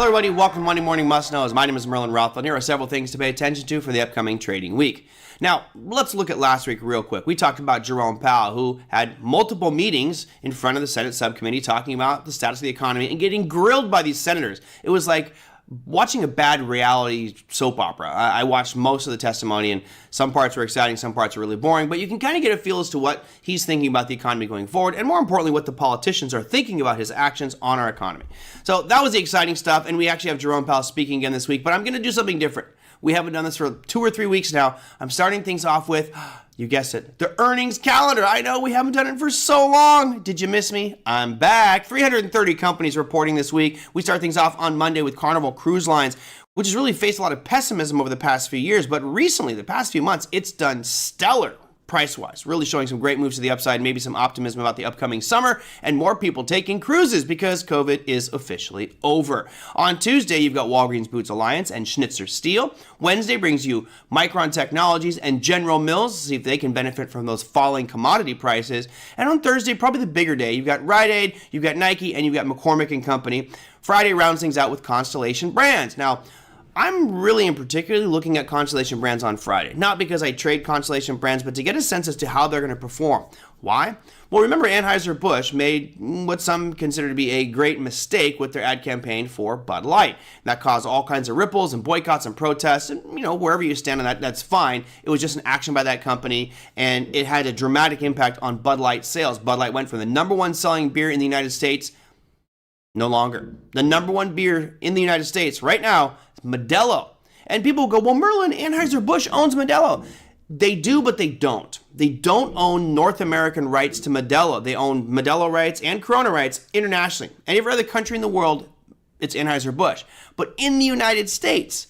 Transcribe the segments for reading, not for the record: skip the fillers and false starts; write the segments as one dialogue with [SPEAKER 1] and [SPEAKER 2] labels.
[SPEAKER 1] Hello everybody, welcome to Monday Morning Must Knows. My name is Merlin Rothland. Here are several things to pay attention to for the upcoming trading week. Now, let's look at last week real quick. We talked about Jerome Powell, who had multiple meetings in front of the Senate subcommittee talking about the status of the economy and getting grilled by these senators. It was like watching a bad reality soap opera. I watched most of the testimony, and some parts were exciting, some parts were really boring, but you can kind of get a feel as to what he's thinking about the economy going forward, and more importantly, what the politicians are thinking about his actions on our economy. So that was the exciting stuff, and we actually have Jerome Powell speaking again this week, but I'm going to do something different. We haven't done this for 2 or 3 weeks now. I'm starting things off with, you guessed it, the earnings calendar. I know we haven't done it for so long. Did you miss me? I'm back. 330 companies reporting this week. We start things off on Monday with Carnival Cruise Lines, which has really faced a lot of pessimism over the past few years, but recently, the past few months, it's done stellar price-wise, really showing some great moves to the upside, maybe some optimism about the upcoming summer, and more people taking cruises because COVID is officially over. On Tuesday, you've got Walgreens Boots Alliance and Schnitzer Steel. Wednesday brings you Micron Technologies and General Mills to see if they can benefit from those falling commodity prices. And on Thursday, probably the bigger day, you've got Rite Aid, you've got Nike, and you've got McCormick and Company. Friday rounds things out with Constellation Brands. Now, I'm really in particularly looking at Constellation Brands on Friday, not because I trade Constellation Brands, but to get a sense as to how they're going to perform. Why? Well, remember Anheuser-Busch made what some consider to be a great mistake with their ad campaign for Bud Light. That caused all kinds of ripples and boycotts and protests, and wherever you stand on that, that's fine. It was just an action by that company, and it had a dramatic impact on Bud Light sales. Bud Light went from the #1 selling beer in the United States, no longer. The #1 beer in the United States right now, Modelo. And people go, well, Merlin, Anheuser-Busch owns Modelo. They do, but they don't. They don't own North American rights to Modelo. They own Modelo rights and Corona rights internationally. Any other country in the world, it's Anheuser-Busch. But in the United States,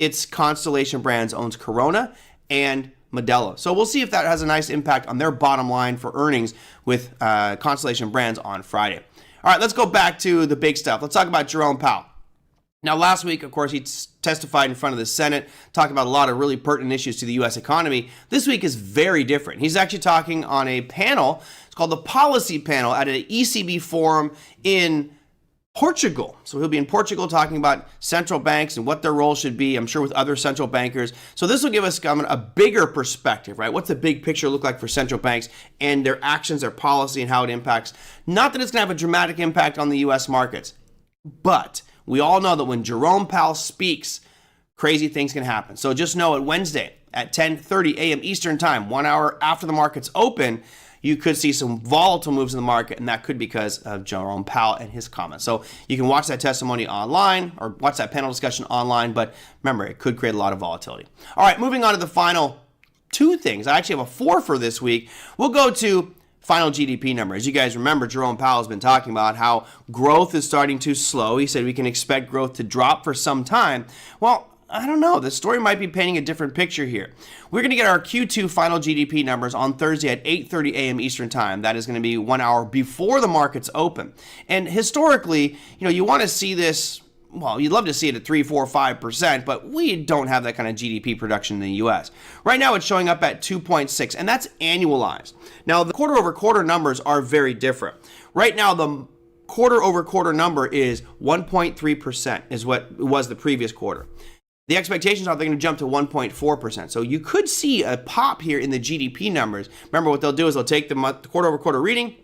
[SPEAKER 1] it's Constellation Brands owns Corona and Modelo. So we'll see if that has a nice impact on their bottom line for earnings with Constellation Brands on Friday. All right, let's go back to the big stuff. Let's talk about Jerome Powell. Now, last week, of course, he testified in front of the Senate, talking about a lot of really pertinent issues to the U.S. economy. This week is very different. He's actually talking on a panel. It's called the Policy Panel at an ECB forum in Portugal. So he'll be in Portugal talking about central banks and what their role should be, I'm sure with other central bankers. So this will give us a bigger perspective, right? What's the big picture look like for central banks and their actions, their policy, and how it impacts? Not that it's going to have a dramatic impact on the U.S. markets, but we all know that when Jerome Powell speaks, crazy things can happen. So just know at Wednesday at 10:30 a.m. Eastern Time, 1 hour after the markets open, you could see some volatile moves in the market, and that could be because of Jerome Powell and his comments. So you can watch that testimony online or watch that panel discussion online, but remember, it could create a lot of volatility. All right, moving on to the final 2 things. I actually have a 4 for this week. We'll go to final GDP number. As you guys remember, Jerome Powell has been talking about how growth is starting to slow. He said we can expect growth to drop for some time. Well, I don't know. The story might be painting a different picture here. We're going to get our Q2 final GDP numbers on Thursday at 8:30 a.m. Eastern Time. That is going to be 1 hour before the markets open. And historically, you want to see this. Well, you'd love to see it at 3, 4, 5%, but we don't have that kind of GDP production in the U.S. Right now, it's showing up at 2.6, and that's annualized. Now, the quarter-over-quarter numbers are very different. Right now, the quarter-over-quarter number is 1.3%, is what it was the previous quarter. The expectations are they're going to jump to 1.4%. So you could see a pop here in the GDP numbers. Remember, what they'll do is they'll take the quarter-over-quarter reading,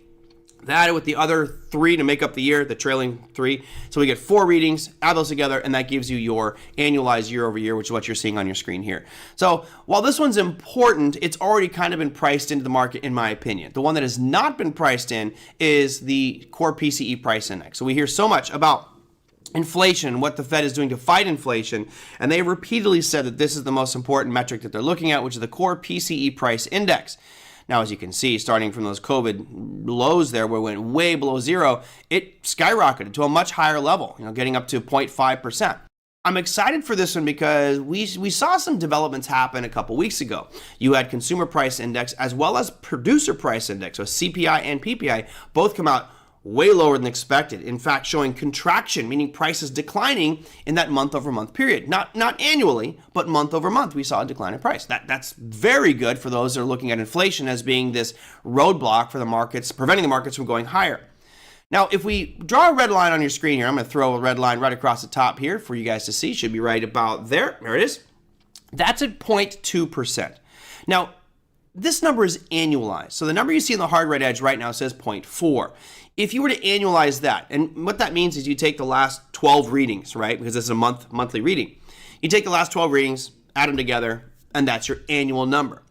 [SPEAKER 1] add it with the other 3 to make up the year, the trailing 3. So we get 4 readings, add those together, and that gives you your annualized year over year, which is what you're seeing on your screen here. So while this one's important, it's already kind of been priced into the market, in my opinion. The one that has not been priced in is the core PCE price index. So we hear so much about inflation, what the Fed is doing to fight inflation, and they repeatedly said that this is the most important metric that they're looking at, which is the core PCE price index. Now, as you can see, starting from those COVID lows there, where it went way below 0, it skyrocketed to a much higher level, getting up to 0.5%. I'm excited for this one because we saw some developments happen a couple weeks ago. You had consumer price index as well as producer price index, so CPI and PPI, both come out way lower than expected. In fact, showing contraction, meaning prices declining in that month-over-month period. Not annually, but month-over-month, we saw a decline in price. That's very good for those that are looking at inflation as being this roadblock for the markets, preventing the markets from going higher. Now, if we draw a red line on your screen here, I'm going to throw a red line right across the top here for you guys to see. Should be right about there. There it is. That's at 0.2%. Now, this number is annualized. So the number you see in the hard red edge right now says 0.4. If you were to annualize that, and what that means is you take the last 12 readings, right? Because this is a monthly reading. You take the last 12 readings, add them together, and that's your annual number.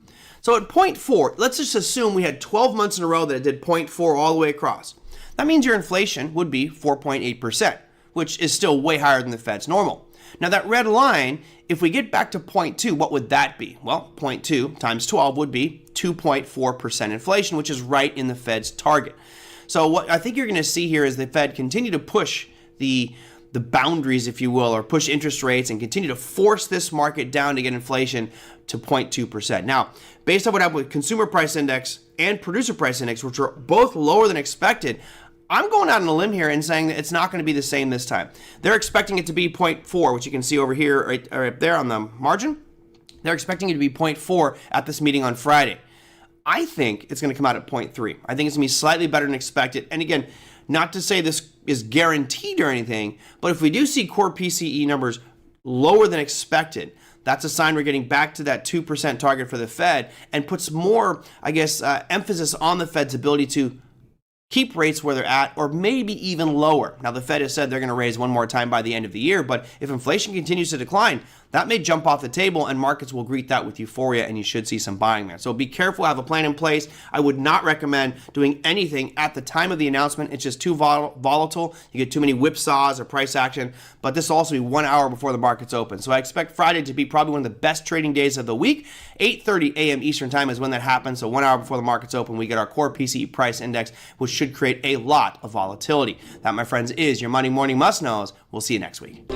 [SPEAKER 1] So at 0.4, let's just assume we had 12 months in a row that it did 0.4 all the way across. That means your inflation would be 4.8%, which is still way higher than the Fed's normal. Now that red line, if we get back to 0.2, what would that be? Well, 0.2 times 12 would be 2.4% inflation, which is right in the Fed's target. So what I think you're going to see here is the Fed continue to push the boundaries, if you will, or push interest rates and continue to force this market down to get inflation to 0.2%. Now, based on what happened with consumer price index and producer price index, which are both lower than expected, I'm going out on a limb here and saying that it's not going to be the same this time. They're expecting it to be 0.4, which you can see over here, right there on the margin. They're expecting it to be 0.4 at this meeting on Friday. I think it's going to come out at 0.3. I think it's going to be slightly better than expected. And again, not to say this is guaranteed or anything, but if we do see core PCE numbers lower than expected, that's a sign we're getting back to that 2% target for the Fed and puts more, emphasis on the Fed's ability to keep rates where they're at or maybe even lower. Now, the Fed has said they're going to raise one more time by the end of the year, but if inflation continues to decline, that may jump off the table and markets will greet that with euphoria and you should see some buying there. So be careful, have a plan in place. I would not recommend doing anything at the time of the announcement. It's just too volatile. You get too many whipsaws or price action, but this will also be 1 hour before the markets open. So I expect Friday to be probably one of the best trading days of the week. 8:30 a.m. Eastern time is when that happens. So 1 hour before the markets open, we get our core PCE price index, which should create a lot of volatility. That, my friends, is your Monday Morning Must Knows. We'll see you next week.